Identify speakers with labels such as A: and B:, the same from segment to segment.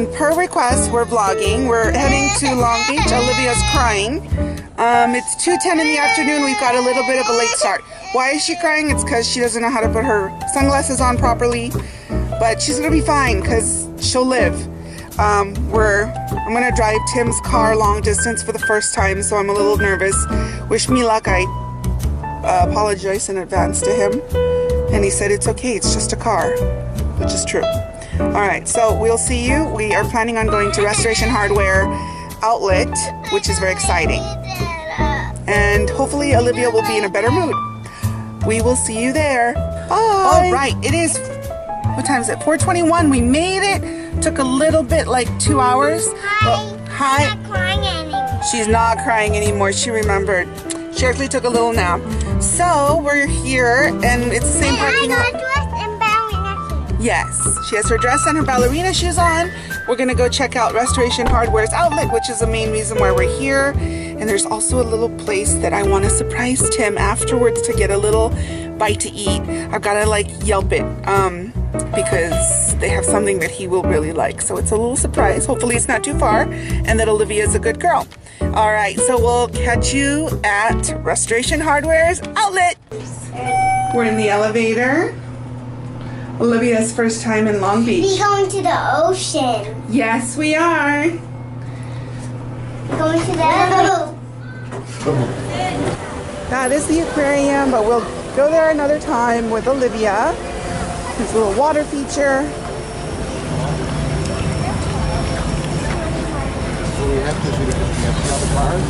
A: And per request, we're vlogging. We're heading to Long Beach. Olivia's crying. It's 2:10 in the afternoon. We've got a little bit of a late start. Why is she crying? It's because she doesn't know how to put her sunglasses on properly. But she's gonna be fine because she'll live. I'm gonna drive Tim's car long distance for the first time, so I'm a little nervous. Wish me luck. I apologize in advance to him, and he said it's okay. It's just a car, which is true. All right, so we'll see you. We are planning on going to Restoration Hardware Outlet, which is very exciting, and hopefully Olivia will be in a better mood. We will see you there. Bye. All right, it is. What time is it? 4:21. We made it. Took a little bit, like 2 hours. Hi.
B: I'm not crying anymore.
A: She's not crying anymore. She remembered. She actually took a little nap. So we're here, and it's the same parking lot.
B: I got dressed and ballerina shoes.
A: Yes, she has her dress and her ballerina shoes on. We're gonna go check out Restoration Hardware's outlet, which is the main reason why we're here. And there's also a little place that I want to surprise Tim afterwards to get a little bite to eat. I've gotta like Yelp it. Because they have something that he will really like. So it's a little surprise. Hopefully it's not too far and that Olivia is a good girl. All right, so we'll catch you at Restoration Hardware's outlet. We're in the elevator. Olivia's first time in Long Beach.
B: We're going to the ocean.
A: Yes, we are.
B: Going to the
A: That is the aquarium, but we'll go there another time with Olivia. There's a little water feature.
C: So we have to do the cars.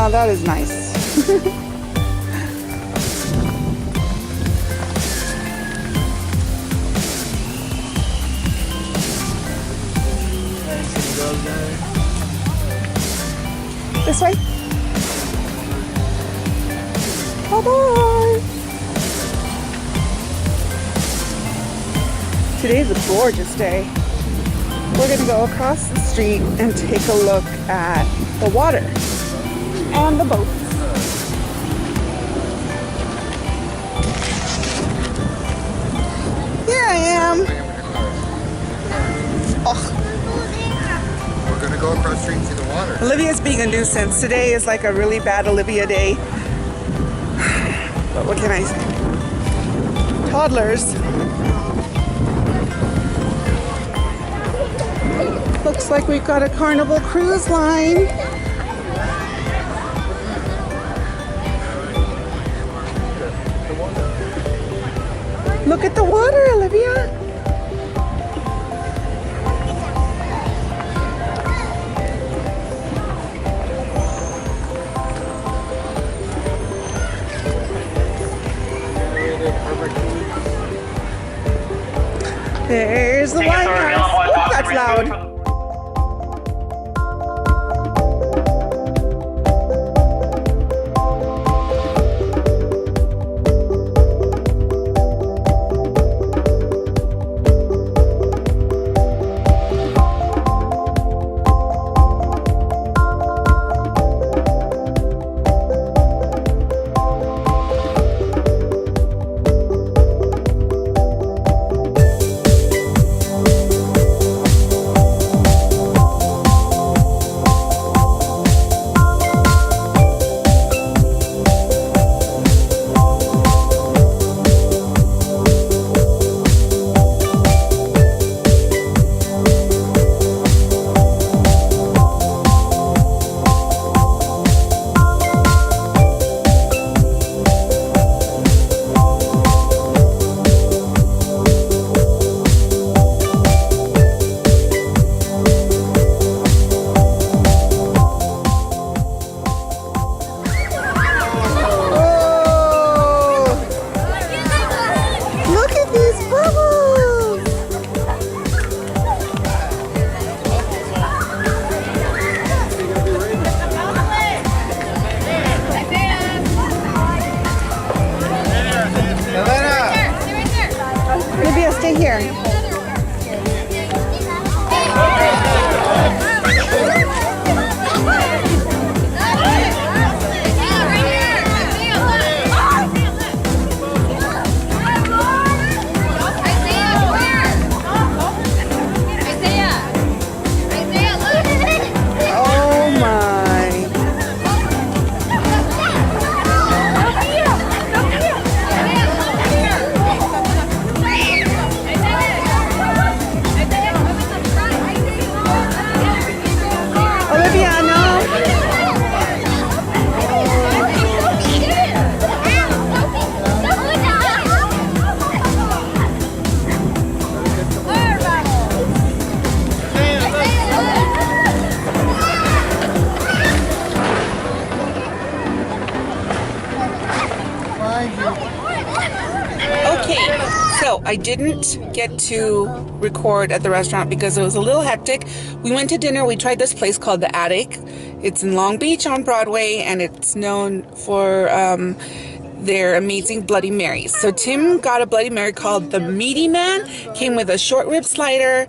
A: Now that is nice. This way. Bye-bye. Today's a gorgeous day. We're going to go across the street and take a look at the water and the boats. Here I am. Oh.
C: We're gonna go across the street and see the water.
A: Olivia's being a nuisance. Today is like a really bad Olivia day. But what can I say? Toddlers. Looks like we've got a Carnival cruise line. Look at the water, Olivia. There's the White House. Oh, that's loud. Stay here. Okay, so I didn't get to record at the restaurant because it was a little hectic. We went to dinner. We tried this place called The Attic. It's in Long Beach on Broadway, and it's known for their amazing Bloody Marys. So Tim got a Bloody Mary called the Meaty Man. Came with a short rib slider,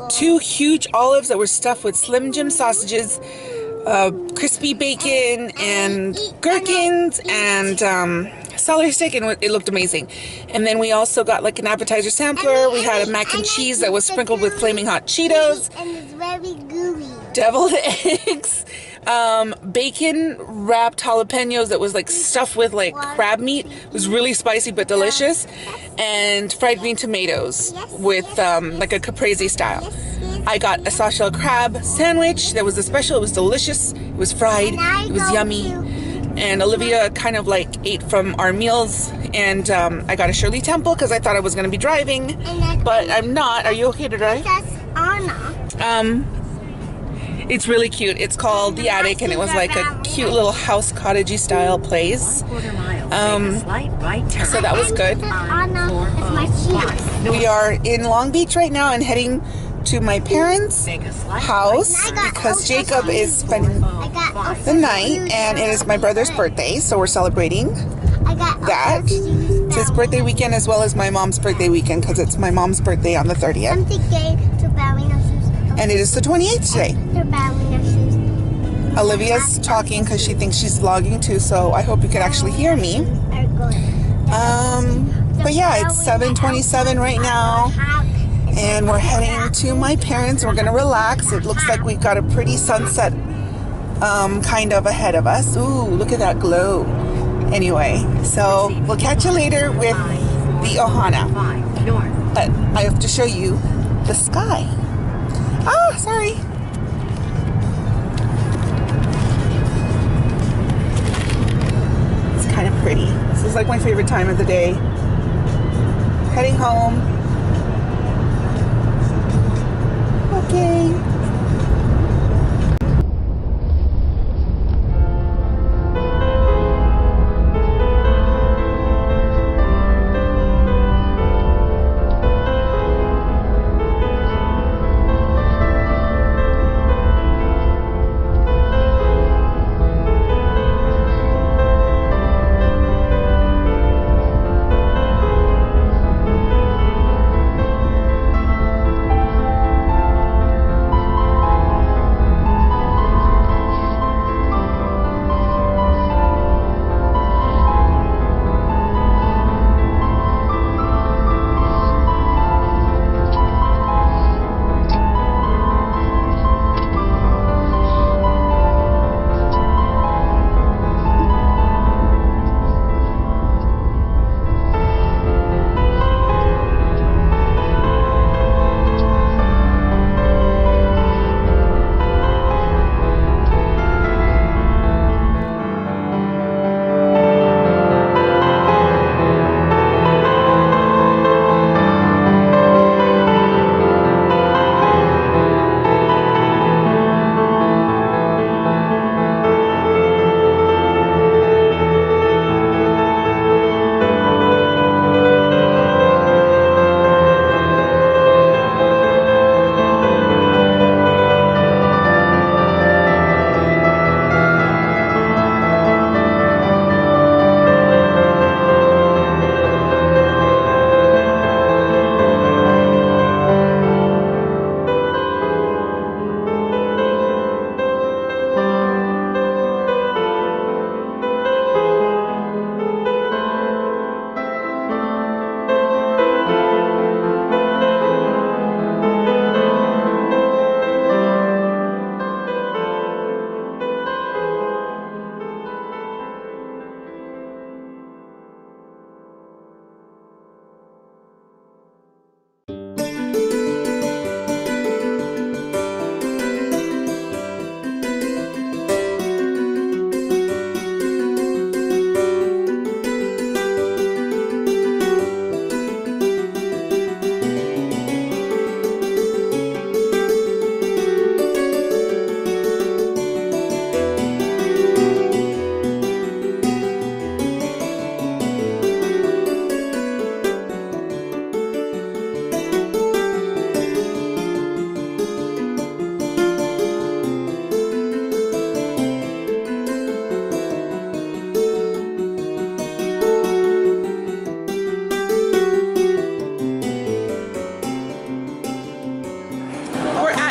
A: 2 huge olives that were stuffed with Slim Jim sausages, crispy bacon, and gherkins, and celery stick, and it looked amazing. And then we also got like an appetizer sampler. We had a mac and cheese that was sprinkled with flaming hot Cheetos.
B: And it's very gooey.
A: Deviled eggs. Bacon wrapped jalapenos that was like stuffed with like crab meat. It was really spicy but delicious. And fried green tomatoes with like a caprese style. I got a soft shell crab sandwich that was a special. It was delicious. It was fried. It was yummy. And Olivia kind of like ate from our meals. And I got a Shirley Temple because I thought I was going to be driving, but I'm not. Are you okay to drive?
B: That's Anna.
A: It's really cute. It's called The Attic, and it was like a cute little house cottagey style place. So that was good.
B: Anna, it's my shoes.
A: We are in Long Beach right now and heading to my parents' house because Jacob is spending the night, and it is my brother's birthday, so we're celebrating that. It's his birthday weekend as well as my mom's birthday weekend because it's my mom's birthday on the 30th.
B: I'm thinking to bowing our shoes.
A: And it is the 28th today.
B: They're bowing our shoes.
A: Olivia's talking because she thinks she's vlogging too, so I hope you can actually hear me. But yeah, it's 7:27 right now, and we're heading to my parents. We're gonna relax. It looks like we've got a pretty sunset kind of ahead of us. Ooh, look at that glow. Anyway, so we'll catch you later with the Ohana. But I have to show you the sky. Ah, sorry. It's kind of pretty. This is like my favorite time of the day. Heading home. Okay.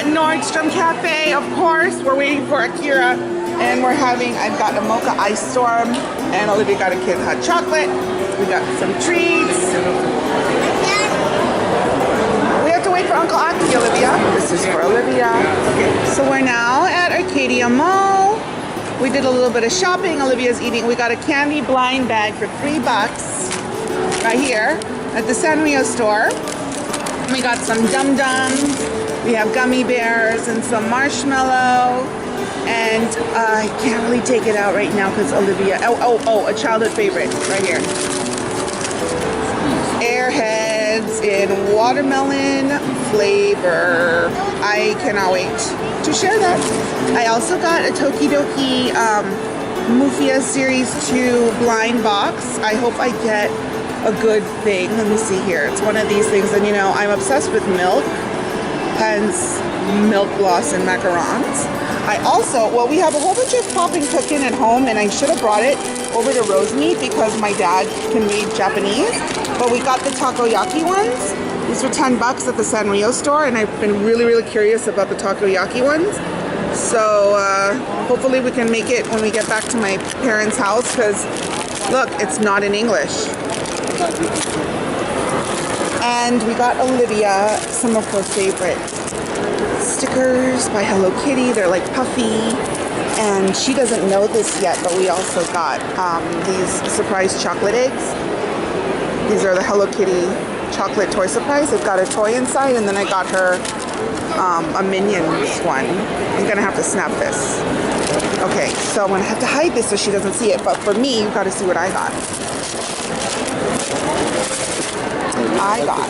A: Nordstrom Cafe, of course. We're waiting for Akira, and we're having, I've got a mocha ice storm, and Olivia got a kid hot chocolate. We got some treats. We have to wait for Uncle Aki, Olivia. This is for Olivia. So we're now at Arcadia Mall. We did a little bit of shopping. Olivia's eating. We got a candy blind bag for $3 right here at the Sanrio store. We got some dum-dums. We have gummy bears and some marshmallow. And I can't really take it out right now because Olivia, a childhood favorite right here. Airheads in watermelon flavor. I cannot wait to share that. I also got a Tokidoki Mufia Series 2 blind box. I hope I get a good thing. Let me see here. It's one of these things, and you know, I'm obsessed with milk, hence milk gloss and macarons. I also, well, we have a whole bunch of popping cooking at home, and I should have brought it over to Rosemead because my dad can read Japanese, but we got the takoyaki ones. These were $10 at the Sanrio store, and I've been really curious about the takoyaki ones. So hopefully we can make it when we get back to my parents' house, because look, it's not in English. And we got Olivia some of her favorite stickers by Hello Kitty. They're like puffy, and she doesn't know this yet, but we also got these surprise chocolate eggs. These are the Hello Kitty chocolate toy surprise. They've got a toy inside, and then I got her a Minions one. I'm gonna have to snap this. Okay, so I'm gonna have to hide this so she doesn't see it, but for me, you gotta see what I got. I got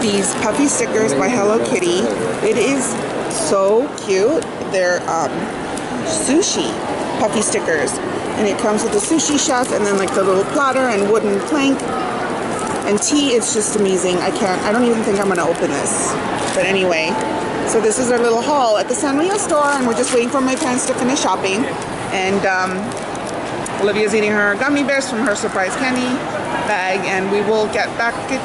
A: these puffy stickers by Hello Kitty. It is so cute. They're sushi puffy stickers, and it comes with the sushi chef and then like the little platter and wooden plank and tea. It's just amazing. I don't even think I'm gonna open this, but anyway, so this is our little haul at the Sanrio store, and we're just waiting for my parents to finish shopping. And Olivia's eating her gummy bears from her surprise candy bag, and we will get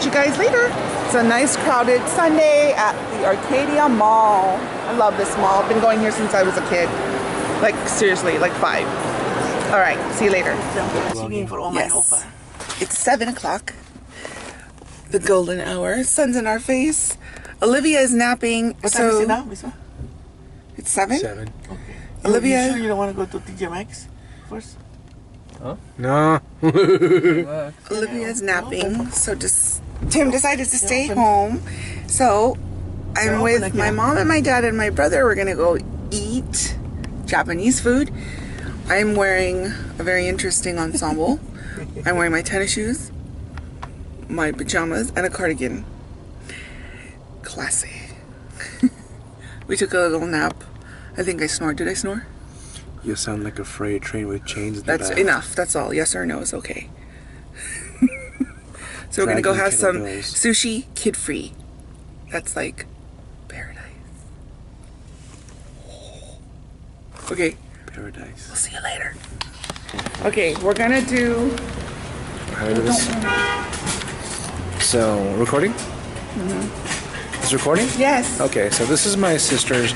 A: you guys later. It's a nice crowded Sunday at the Arcadia Mall. I love this mall. I've been going here since I was a kid. Like seriously, like 5. All right, see you later. Yes. It's 7 o'clock. The golden hour. Sun's in our face. Olivia is napping.
D: What time is it now, Miss?
A: It's 7?
C: 7.
D: Okay.
A: Olivia.
D: You sure you don't want to go to TJ Maxx first?
C: Huh? No.
A: Olivia's napping, so Tim decided to stay home. So I'm with my mom and my dad and my brother. We're gonna go eat Japanese food. I'm wearing a very interesting ensemble. I'm wearing my tennis shoes, my pajamas, and a cardigan. Classy. We took a little nap. I think I snored. Did I snore?
E: You sound like a freight train with chains in the
A: That's
E: back.
A: enough. That's all. Yes or no is okay. So we're gonna go have some sushi kid-free. That's like paradise. Okay.
E: Paradise.
A: We'll see you later. Okay, we're gonna do.
E: How do this? So, recording? It's recording?
A: Yes.
E: Okay, so this is my sister's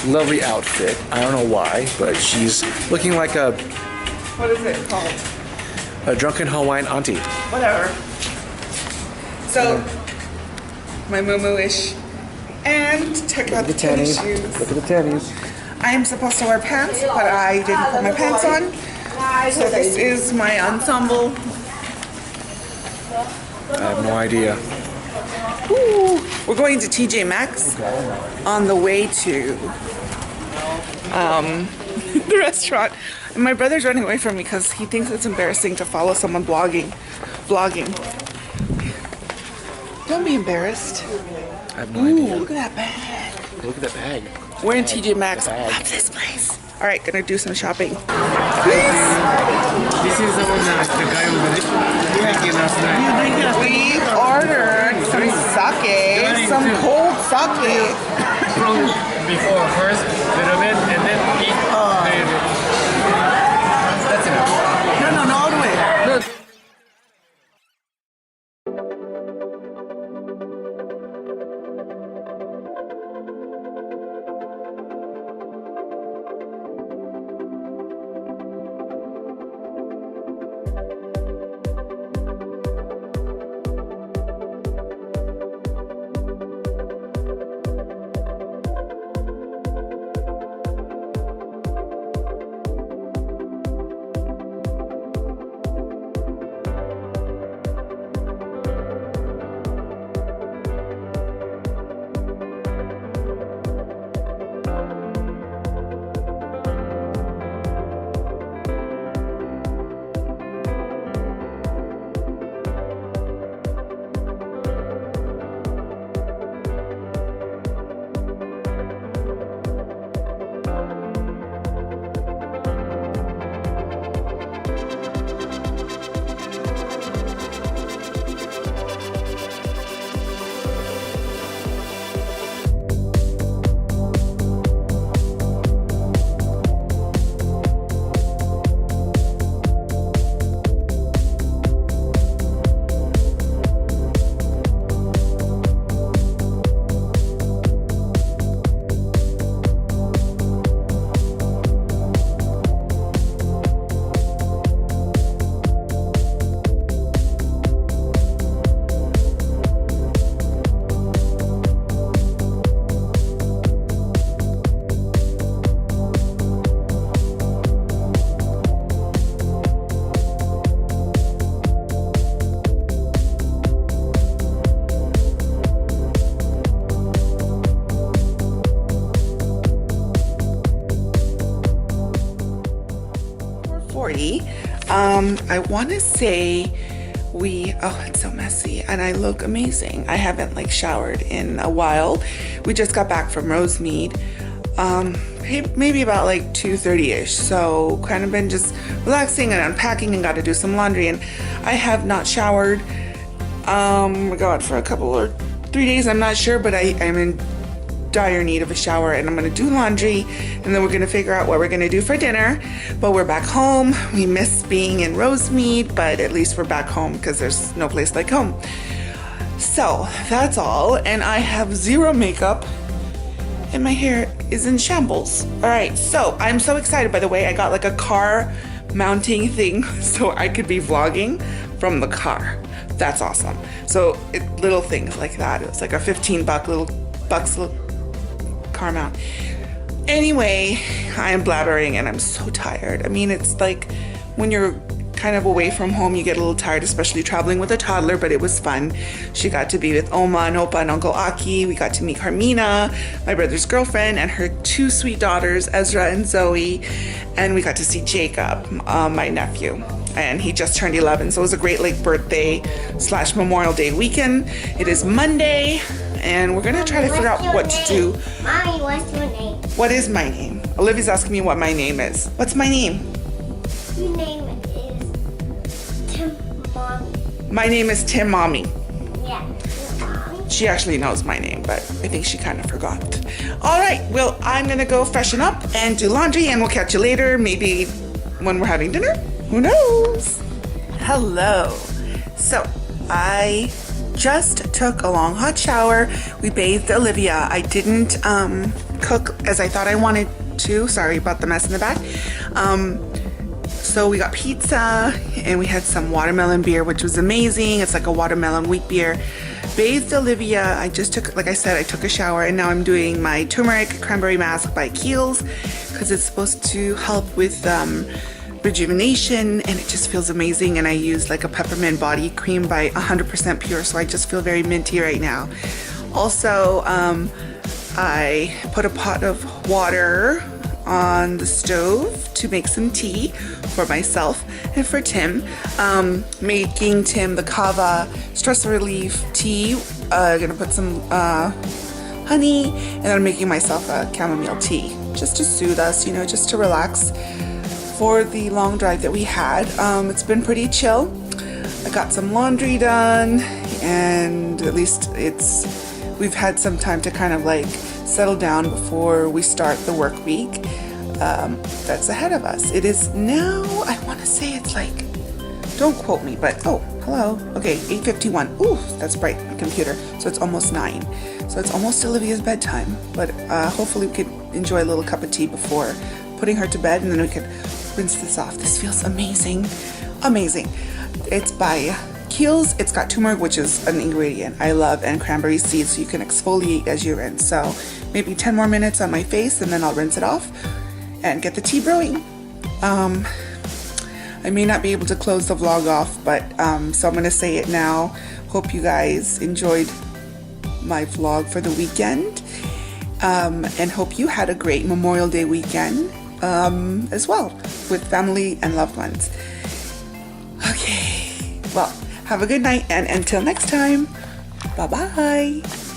E: lovely outfit. I don't know why, but she's looking like a
A: What is it called?
E: drunken Hawaiian auntie.
A: Whatever. So, my moo-moo-ish. And check out the tennis shoes.
E: Look at the tennies.
A: I'm supposed to wear pants, but I didn't put my pants on. So this is my ensemble.
E: I have no idea.
A: Ooh, we're going to TJ Maxx on the way to the restaurant. And my brother's running away from me because he thinks it's embarrassing to follow someone vlogging. Don't be embarrassed.
E: I have no
A: Ooh,
E: idea.
A: look at that bag.
E: Look at that bag.
A: We're in TJ Maxx. I
E: bag.
A: love this place. All right, gonna do some shopping.
D: This is the one that the guy over there drinking last night.
A: We ordered some sake, some cold sake.
D: From before first, little bit, and then eat. That's enough.
A: No, all the way. 6:40. I want to say oh, it's so messy and I look amazing. I haven't like showered in a while. We just got back from Rosemead. Maybe about like 2:30ish. So kind of been just relaxing and unpacking and got to do some laundry, and I have not showered. Oh my God, for a couple or 3 days, I'm not sure, but I'm in dire need of a shower, and I'm gonna do laundry, and then we're gonna figure out what we're gonna do for dinner. But we're back home. We miss being in Rosemead, but at least we're back home because there's no place like home. So that's all, and I have zero makeup and my hair is in shambles. All right, so I'm so excited. By the way, I got like a car mounting thing so I could be vlogging from the car. That's awesome. So little things like that. It's like a 15 little car mount. Anyway, I am blabbering and I'm so tired. I mean, it's like when you're kind of away from home, you get a little tired, especially traveling with a toddler, but it was fun. She got to be with Oma and Opa and Uncle Aki. We got to meet Carmina, my brother's girlfriend, and her two sweet daughters, Ezra and Zoe. And we got to see Jacob, my nephew. And he just turned 11, so it was a great like birthday / Memorial Day weekend. It is Monday, and we're gonna try to figure out what to do.
B: Mommy, what's your name?
A: What is my name? Olivia's asking me what my name is. What's my name?
B: Your name is Tim Mommy.
A: My name is Tim Mommy.
B: Yeah, Tim Mommy.
A: She actually knows my name, but I think she kind of forgot. All right, well, I'm gonna go freshen up and do laundry, and we'll catch you later, maybe when we're having dinner. Who knows? Hello. So I just took a long hot shower. We bathed Olivia. I didn't cook as I thought I wanted to. Sorry about the mess in the back. So we got pizza and we had some watermelon beer, which was amazing. It's like a watermelon wheat beer. Bathed Olivia. I just took, like I said, I took a shower, and now I'm doing my turmeric cranberry mask by Kiehl's because it's supposed to help with rejuvenation, and it just feels amazing. And I used like a peppermint body cream by 100% pure, so I just feel very minty right now. Also, I put a pot of water on the stove to make some tea for myself and for Tim. Making Tim the kava stress relief tea. Gonna put some honey, and then I'm making myself a chamomile tea just to soothe us, you know, just to relax for the long drive that we had. It's been pretty chill. I got some laundry done, and at least we've had some time to kind of like settle down before we start the work week that's ahead of us. It is now, I want to say it's like, don't quote me, but oh, hello. Okay, 8:51. Ooh, that's bright, my computer. So it's almost 9. So it's almost Olivia's bedtime, but hopefully we could enjoy a little cup of tea before putting her to bed, and then we could rinse this off. This feels amazing. Amazing. It's by Kiehl's. It's got turmeric, which is an ingredient I love, and cranberry seeds, so you can exfoliate as you rinse. So maybe 10 more minutes on my face, and then I'll rinse it off and get the tea brewing. I may not be able to close the vlog off, but so I'm gonna say it now. Hope you guys enjoyed my vlog for the weekend, and hope you had a great Memorial Day weekend as well with family and loved ones. Okay, well, have a good night, and until next time, bye bye.